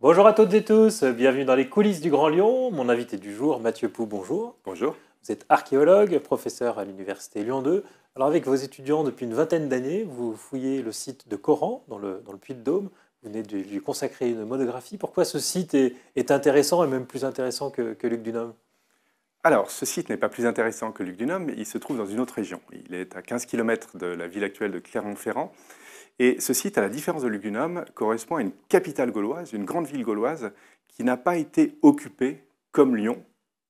Bonjour à toutes et tous, bienvenue dans les coulisses du Grand Lyon. Mon invité du jour, Mathieu Pou, bonjour. Bonjour. Vous êtes archéologue, professeur à l'université Lyon 2. Alors avec vos étudiants depuis une vingtaine d'années, vous fouillez le site de Coran dans le Puy-de-Dôme. Vous venez de lui consacrer une monographie. Pourquoi ce site est intéressant et même plus intéressant que Lugdunum? Alors, ce site n'est pas plus intéressant que Lugdunum, mais il se trouve dans une autre région. Il est à 15 km de la ville actuelle de Clermont-Ferrand. Et ce site, à la différence de Lugdunum, correspond à une capitale gauloise, une grande ville gauloise, qui n'a pas été occupée comme Lyon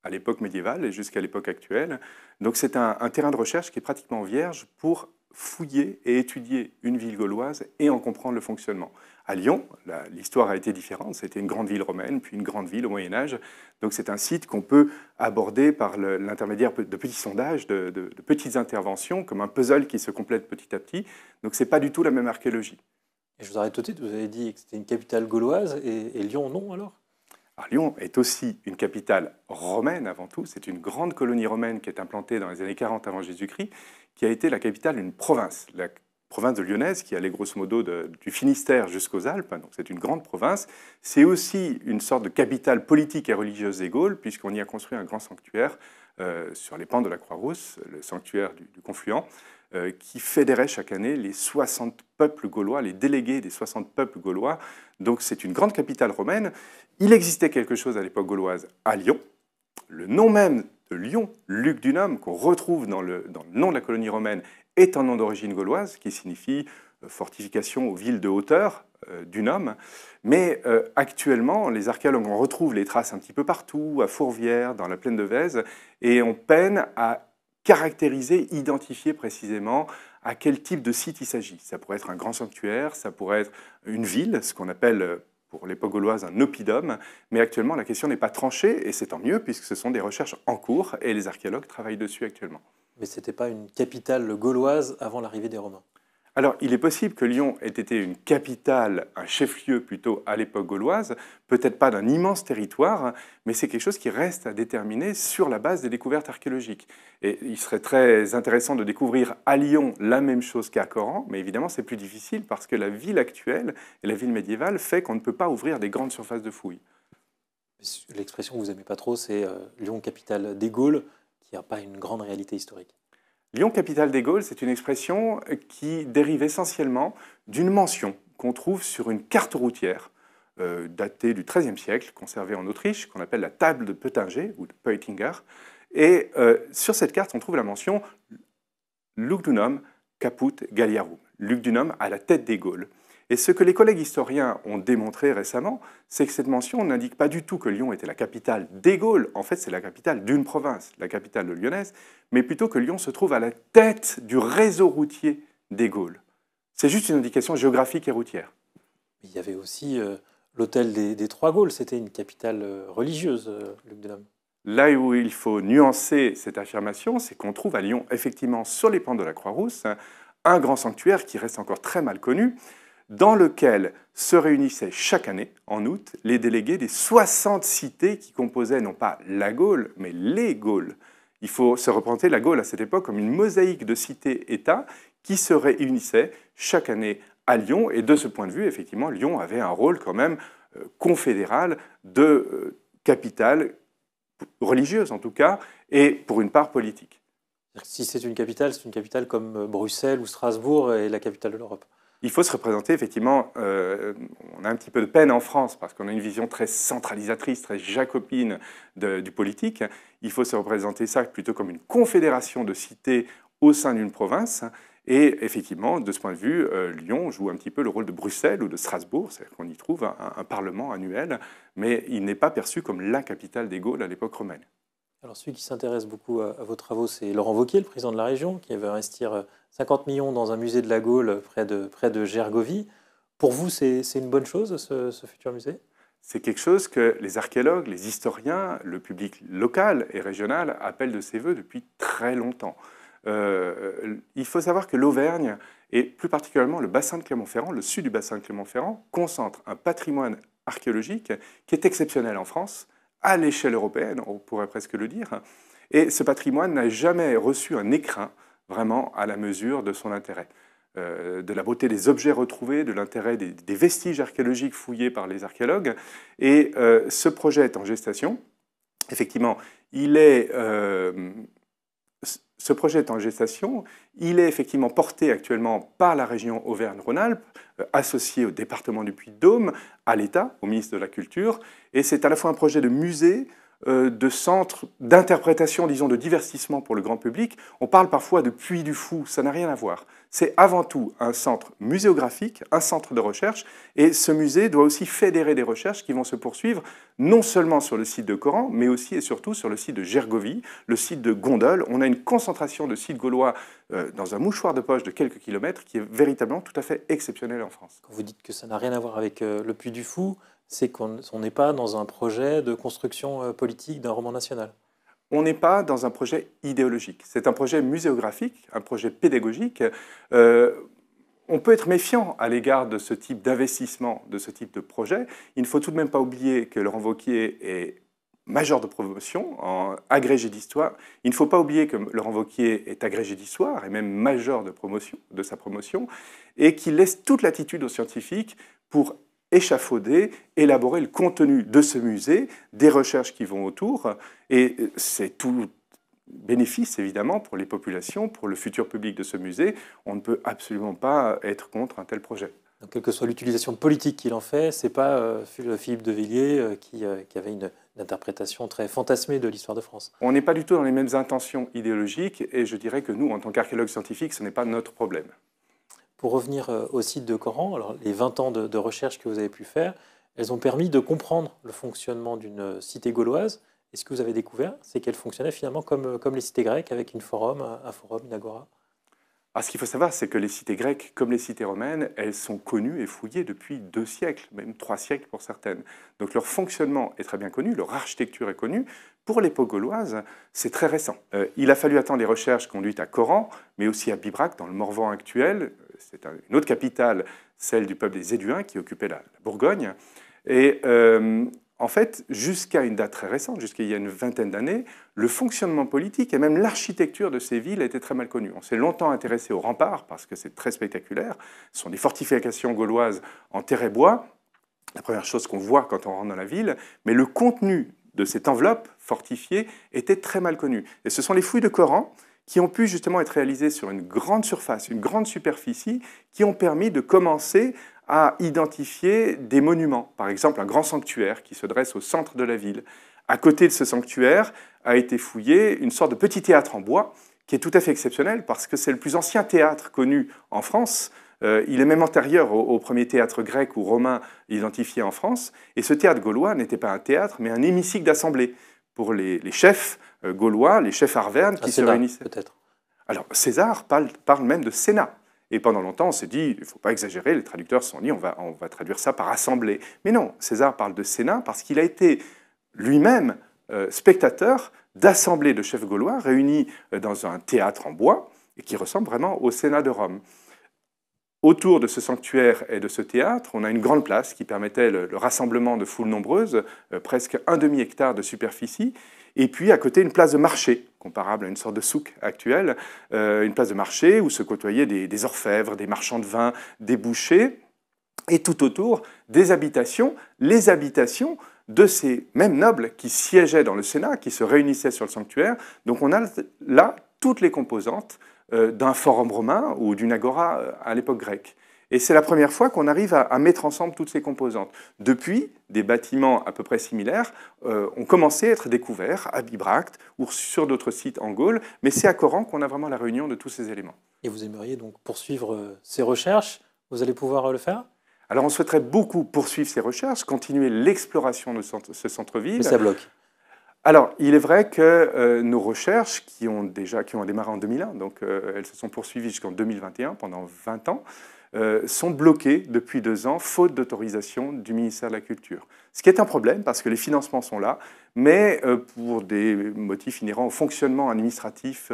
à l'époque médiévale et jusqu'à l'époque actuelle. Donc c'est un terrain de recherche qui est pratiquement vierge pour fouiller et étudier une ville gauloise et en comprendre le fonctionnement. À Lyon, l'histoire a été différente. C'était une grande ville romaine, puis une grande ville au Moyen-Âge. Donc c'est un site qu'on peut aborder par l'intermédiaire de petits sondages, de petites interventions, comme un puzzle qui se complète petit à petit. Donc ce n'est pas du tout la même archéologie. Et je vous arrête tout de suite, vous avez dit que c'était une capitale gauloise et Lyon non alors? Alors, Lyon est aussi une capitale romaine avant tout. C'est une grande colonie romaine qui est implantée dans les années 40 avant Jésus-Christ, qui a été la capitale d'une province, la province de Lyonnaise, qui allait grosso modo du Finistère jusqu'aux Alpes. Donc c'est une grande province. C'est aussi une sorte de capitale politique et religieuse des Gaules, puisqu'on y a construit un grand sanctuaire sur les pentes de la Croix-Rousse, le sanctuaire du Confluent, qui fédérait chaque année les 60 peuples gaulois, les délégués des 60 peuples gaulois. Donc c'est une grande capitale romaine. Il existait quelque chose à l'époque gauloise à Lyon. Le nom même de Lyon, Lugdunum, qu'on retrouve dans le nom de la colonie romaine, est un nom d'origine gauloise qui signifie fortification aux villes de hauteur, dunum. Mais actuellement, les archéologues en retrouvent les traces un petit peu partout, à Fourvière, dans la plaine de Vèze, et on peine à caractériser, identifier précisément à quel type de site il s'agit. Ça pourrait être un grand sanctuaire, ça pourrait être une ville, ce qu'on appelle pour l'époque gauloise un oppidum, mais actuellement la question n'est pas tranchée, et c'est tant mieux puisque ce sont des recherches en cours et les archéologues travaillent dessus actuellement. Mais ce n'était pas une capitale gauloise avant l'arrivée des Romains? Alors, il est possible que Lyon ait été une capitale, un chef-lieu plutôt à l'époque gauloise, peut-être pas d'un immense territoire, mais c'est quelque chose qui reste à déterminer sur la base des découvertes archéologiques. Et il serait très intéressant de découvrir à Lyon la même chose qu'à Coran, mais évidemment c'est plus difficile parce que la ville actuelle et la ville médiévale fait qu'on ne peut pas ouvrir des grandes surfaces de fouilles. L'expression que vous n'aimez pas trop, c'est Lyon, capitale des Gaules, qui n'a pas une grande réalité historique. Lyon, capitale des Gaules, c'est une expression qui dérive essentiellement d'une mention qu'on trouve sur une carte routière datée du XIIIe siècle, conservée en Autriche, qu'on appelle la table de Peutinger ou de Peutinger. Et sur cette carte, on trouve la mention Lugdunum caput Galliarum, Lugdunum à la tête des Gaules. Et ce que les collègues historiens ont démontré récemment, c'est que cette mention n'indique pas du tout que Lyon était la capitale des Gaules. En fait, c'est la capitale d'une province, la capitale lyonnaise, mais plutôt que Lyon se trouve à la tête du réseau routier des Gaules. C'est juste une indication géographique et routière. Il y avait aussi l'hôtel des Trois Gaules, c'était une capitale religieuse, Lugdunum. Là où il faut nuancer cette affirmation, c'est qu'on trouve à Lyon, effectivement, sur les pentes de la Croix-Rousse, un grand sanctuaire qui reste encore très mal connu, dans lequel se réunissaient chaque année, en août, les délégués des 60 cités qui composaient non pas la Gaule, mais les Gaules. Il faut se représenter la Gaule à cette époque comme une mosaïque de cités-États qui se réunissaient chaque année à Lyon. Et de ce point de vue, effectivement, Lyon avait un rôle quand même confédéral de capitale religieuse en tout cas, et pour une part politique. Si c'est une capitale comme Bruxelles ou Strasbourg est la capitale de l'Europe. Il faut se représenter, effectivement, on a un petit peu de peine en France parce qu'on a une vision très centralisatrice, très jacobine du politique. Il faut se représenter ça plutôt comme une confédération de cités au sein d'une province. Et effectivement, de ce point de vue, Lyon joue un petit peu le rôle de Bruxelles ou de Strasbourg, c'est-à-dire qu'on y trouve un parlement annuel, mais il n'est pas perçu comme la capitale des Gaules à l'époque romaine. Alors celui qui s'intéresse beaucoup à vos travaux, c'est Laurent Wauquiez, le président de la région, qui veut investir 50 millions dans un musée de la Gaule près de Gergovie. Pour vous, c'est une bonne chose, ce futur musée? C'est quelque chose que les archéologues, les historiens, le public local et régional appellent de ses voeux depuis très longtemps. Il faut savoir que l'Auvergne, et plus particulièrement le bassin de Clermont-Ferrand, le sud du bassin de Clermont-Ferrand, concentre un patrimoine archéologique qui est exceptionnel en France, à l'échelle européenne, on pourrait presque le dire. Et ce patrimoine n'a jamais reçu un écrin vraiment à la mesure de son intérêt. de la beauté des objets retrouvés, de l'intérêt des vestiges archéologiques fouillés par les archéologues. Et ce projet est en gestation. Effectivement, ce projet est en gestation. Il est effectivement porté actuellement par la région Auvergne-Rhône-Alpes, associé au département du Puy-de-Dôme, à l'État, au ministre de la Culture. Et c'est à la fois un projet de musée, de centre d'interprétation, disons, de divertissement pour le grand public. On parle parfois de Puy du Fou, ça n'a rien à voir. C'est avant tout un centre muséographique, un centre de recherche, et ce musée doit aussi fédérer des recherches qui vont se poursuivre non seulement sur le site de Coran, mais aussi et surtout sur le site de Gergovie, le site de Gondol. On a une concentration de sites gaulois dans un mouchoir de poche de quelques kilomètres qui est véritablement tout à fait exceptionnelle en France. Quand vous dites que ça n'a rien à voir avec le Puy du Fou, c'est qu'on n'est pas dans un projet de construction politique d'un roman national. On n'est pas dans un projet idéologique. C'est un projet muséographique, un projet pédagogique. On peut être méfiant à l'égard de ce type d'investissement, de ce type de projet. Il ne faut tout de même pas oublier que Laurent Wauquiez est major de promotion, en agrégé d'histoire. Il ne faut pas oublier que Laurent Wauquiez est agrégé d'histoire et même major de sa promotion, et qu'il laisse toute latitude aux scientifiques pour échafauder, élaborer le contenu de ce musée, des recherches qui vont autour, et c'est tout bénéfice évidemment pour les populations, pour le futur public de ce musée. On ne peut absolument pas être contre un tel projet. Donc, quelle que soit l'utilisation politique qu'il en fait, c'est pas Philippe de Villiers qui avait une interprétation très fantasmée de l'histoire de France. On n'est pas du tout dans les mêmes intentions idéologiques, et je dirais que nous, en tant qu'archéologues scientifiques, ce n'est pas notre problème. Pour revenir au site de Coran, alors les 20 ans de recherche que vous avez pu faire, elles ont permis de comprendre le fonctionnement d'une cité gauloise. Et ce que vous avez découvert, c'est qu'elle fonctionnait finalement comme les cités grecques, avec un forum, une agora. Alors, ce qu'il faut savoir, c'est que les cités grecques, comme les cités romaines, elles sont connues et fouillées depuis 2 siècles, même 3 siècles pour certaines. Donc leur fonctionnement est très bien connu, leur architecture est connue. Pour l'époque gauloise, c'est très récent. Il a fallu attendre les recherches conduites à Coran, mais aussi à Bibracte, dans le Morvan actuel. C'est une autre capitale, celle du peuple des Éduins, qui occupait la Bourgogne. Et en fait, jusqu'à une date très récente, jusqu'à il y a une vingtaine d'années, le fonctionnement politique et même l'architecture de ces villes était très mal connue. On s'est longtemps intéressé aux remparts, parce que c'est très spectaculaire. Ce sont des fortifications gauloises en terre et bois, la première chose qu'on voit quand on rentre dans la ville, mais le contenu de cette enveloppe fortifiée était très mal connu. Et ce sont les fouilles de Coran qui ont pu justement être réalisées sur une grande surface, une grande superficie, qui ont permis de commencer à identifier des monuments. Par exemple, un grand sanctuaire qui se dresse au centre de la ville. À côté de ce sanctuaire a été fouillé une sorte de petit théâtre en bois qui est tout à fait exceptionnel parce que c'est le plus ancien théâtre connu en France. Il est même antérieur au premier théâtre grec ou romain identifié en France. Et ce théâtre gaulois n'était pas un théâtre, mais un hémicycle d'assemblée pour les chefs gaulois, les chefs arvernes qui se réunissaient. Peut-être. Alors César parle même de Sénat. Et pendant longtemps, on s'est dit, il ne faut pas exagérer, les traducteurs se sont dit, on va traduire ça par assemblée. Mais non, César parle de Sénat parce qu'il a été lui-même spectateur d'assemblées de chefs gaulois réunis dans un théâtre en bois et qui ressemble vraiment au Sénat de Rome. Autour de ce sanctuaire et de ce théâtre, on a une grande place qui permettait le rassemblement de foules nombreuses, presque un demi-hectare de superficie, et puis à côté une place de marché, comparable à une sorte de souk actuelle, une place de marché où se côtoyaient des orfèvres, des marchands de vin, des bouchers, et tout autour des habitations, les habitations de ces mêmes nobles qui siégeaient dans le Sénat, qui se réunissaient sur le sanctuaire. Donc on a là toutes les composantes d'un forum romain ou d'une agora à l'époque grecque. Et c'est la première fois qu'on arrive à mettre ensemble toutes ces composantes. Depuis, des bâtiments à peu près similaires ont commencé à être découverts à Bibracte ou sur d'autres sites en Gaule, mais c'est à Coran qu'on a vraiment la réunion de tous ces éléments. Et vous aimeriez donc poursuivre ces recherches? Vous allez pouvoir le faire? Alors on souhaiterait beaucoup poursuivre ces recherches, continuer l'exploration de ce centre-ville. Mais ça bloque. Alors, il est vrai que nos recherches, qui ont démarré en 2001, donc elles se sont poursuivies jusqu'en 2021, pendant 20 ans, sont bloquées depuis 2 ans, faute d'autorisation du ministère de la Culture. Ce qui est un problème, parce que les financements sont là, mais pour des motifs inhérents au fonctionnement administratif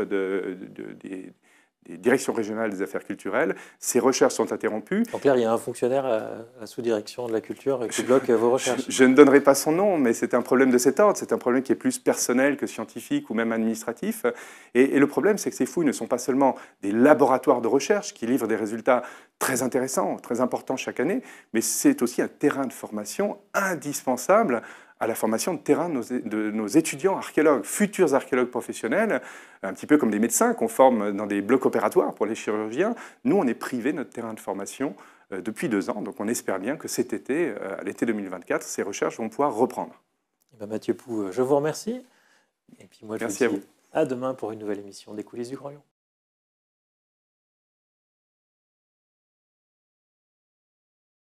directions régionales des affaires culturelles. Ces recherches sont interrompues. Donc là, il y a un fonctionnaire à la sous-direction de la culture qui bloque vos recherches. Je ne donnerai pas son nom, mais c'est un problème de cet ordre. C'est un problème qui est plus personnel que scientifique ou même administratif. Et le problème, c'est que ces fouilles ne sont pas seulement des laboratoires de recherche qui livrent des résultats très intéressants, très importants chaque année, mais c'est aussi un terrain de formation indispensable à la formation de terrain de nos étudiants archéologues, futurs archéologues professionnels, un petit peu comme des médecins qu'on forme dans des blocs opératoires pour les chirurgiens. Nous, on est privés de notre terrain de formation depuis 2 ans, donc on espère bien que cet été, à l'été 2024, ces recherches vont pouvoir reprendre. Mathieu Pou, je vous remercie. Et puis moi, je Merci vous à dis vous. à demain pour une nouvelle émission des coulisses du Grand Lyon.